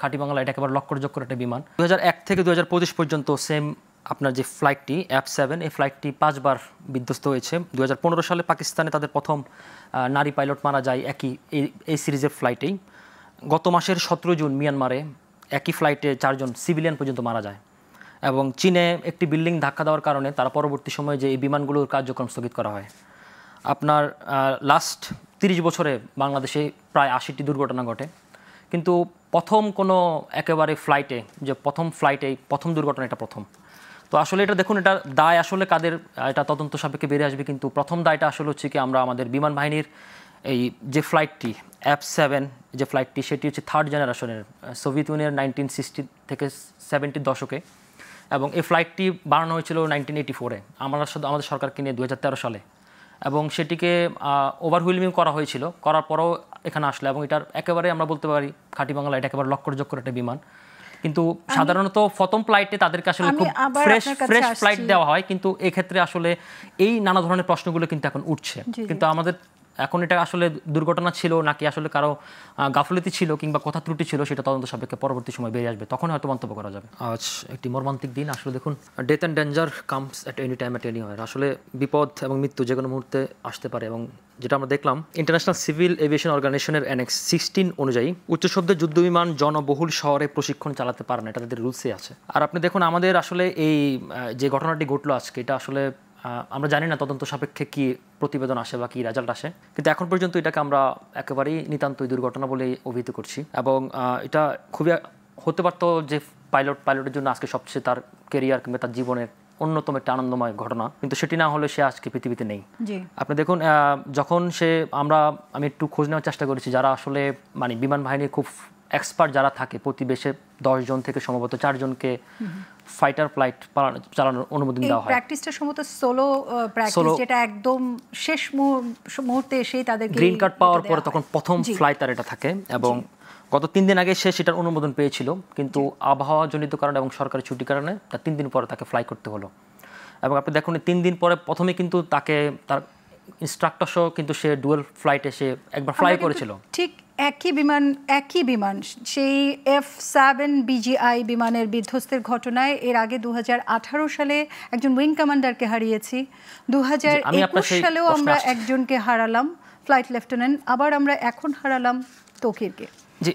খাঁটি বাংলা এটা একেবারে লক্ষ্যযোগ্য একটা বিমান। 2001 থেকে 2025 পর্যন্ত সেম আপনার যে ফ্লাইটটি F7 এই ফ্লাইটটি 5 বার বিধ্বস্ত হয়েছে। 2015 সালে পাকিস্তানে তাদের প্রথম নারী পাইলট মারা যায় এই সিরিজের ফ্লাইটেই। গত মাসের 17 জুন মিয়ানমারে একই ফ্লাইটে 4 জন সিভিলিয়ান পর্যন্ত মারা যায়। এবং চীনে একটি বিল্ডিং ধাক্কা দেওয়ার কারণে তারা পরবর্তী সময়ে যে এই বিমানগুলোর কার্যক্রম স্থগিত করা হয়। আপনার লাস্ট 30 বছরে বাংলাদেশে প্রায় 80টি দুর্ঘটনা ঘটে, কিন্তু প্রথম কোনো একেবারে ফ্লাইটে যে প্রথম দুর্ঘটনা এটা প্রথম। তো আসলে এটা দেখুন, এটা দায় আসলে কাদের, এটা তদন্ত সাপেক্ষে বেরিয়ে আসবে, কিন্তু প্রথম দায়টা আসলে হচ্ছে কি আমরা আমাদের বিমান বাহিনীর এই যে ফ্লাইটটি F7 যে ফ্লাইটটি সেটি হচ্ছে 3rd জেনারেশনের, সোভিয়েত ইউনিয়নের 1960 থেকে 70 দশকে, এবং এই ফ্লাইটটি বানানো হয়েছিল 1984-এ আমাদের সরকারকে নিয়ে 2013 সালে, এবং সেটিকে ওভারহুইলমিং করা হয়েছিল, করার পরও এখানে আসলে, এবং এটার একেবারে আমরা বলতে পারি খাঁটি বাংলা এটা একেবারে লক্ষ্যযোগ্য একটা বিমান। কিন্তু সাধারণত প্রথম ফ্লাইটে তাদেরকে আসলে খুব ফ্রেশ ফ্লাইট দেওয়া হয়, কিন্তু এক্ষেত্রে আসলে এই নানা ধরনের প্রশ্নগুলো কিন্তু এখন উঠছে। কিন্তু আমাদের এখন এটা আসলে দুর্ঘটনা ছিল নাকি আসলে কারো গাফলতি ছিল কিংবা কথা ত্রুটি ছিল সেটা তদন্ত সাপেক্ষে পরবর্তী সময় বেরিয়ে আসবে, তখন হয়তো মন্তব্য করা যাবে। আজ একটি মর্মান্তিক দিন। আসলে দেখুন, death and danger comes at any time at anywhere. আসলে বিপদ এবং মৃত্যু যে কোনো মুহূর্তে আসতে পারে, এবং যেটা আমরা দেখলাম ইন্টারন্যাশনাল সিভিল এভিয়েশন অর্গানাইজেশনের অ্যানেক্স 16 অনুযায়ী উচ্চশব্দের যুদ্ধবিমান জনবহুল শহরে প্রশিক্ষণ চালাতে পারে না, এটা তাদের রুলসে আছে। আর আপনি দেখুন আমাদের আসলে এই যে ঘটনাটি ঘটলো আজকে, এটা আসলে আমরা জানি না তদন্ত সাপেক্ষে কি প্রতিবেদন আসে বা কি রেজাল্ট আসে, কিন্তু এখন পর্যন্ত এটাকে আমরা একেবারেই নিতান্তই দুর্ঘটনা বলেই অভিহিত করছি। এবং এটা খুবই হতে পারতো যে পাইলটের জন্য আজকে সবচেয়ে তার কেরিয়ার কিংবা তার জীবনের অন্যতম একটা আনন্দময় ঘটনা, কিন্তু সেটি না হলে সে আজকে পৃথিবীতে নেই। আপনি দেখুন, যখন আমি একটু খোঁজ নেওয়ার চেষ্টা করেছি যারা আসলে মানে বিমান বাহিনীর খুব এক্সপার্ট যারা থাকে, প্রতি বেশে 10 জন থেকে সম্ভবত 4 জনকে ফাইটার ফ্লাইট চালানোর অনুমোদন দেওয়া হয়। প্র্যাকটিসটা সম্ভবত সোলো প্র্যাকটিস, যেটা একদম শেষ মুহূর্তে এসেই তাদেরকে গ্রিন কার্ড পাওয়ার পরে তখন প্রথম ফ্লাইট তার এটা থাকে, এবং গত 3 দিন আগে সে সেটার অনুমোদন পেয়েছিল, কিন্তু আবহাওয়াজনিত কারণে এবং সরকারি ছুটির কারণে তার 3 দিন পরে তাকে ফ্লাই করতে হলো। এবং আপনি দেখুন 3 দিন পরে প্রথমে কিন্তু তাকে তার ইনস্ট্রাক্টর সহ কিন্তু সে ডুয়েল ফ্লাইটে সে একবার ফ্লাই করেছিল। ঠিক একই বিমান সেই F7 BGI বিমানের বিধ্বস্তের ঘটনায় এর আগে 2018 সালে একজন উইং কমান্ডারকে হারিয়েছি, 2021 সালেও আমরা একজনকে হারালাম ফ্লাইট লেফটেন্যান্ট, আবার আমরা এখন হারালাম তৌকিরকে। জি।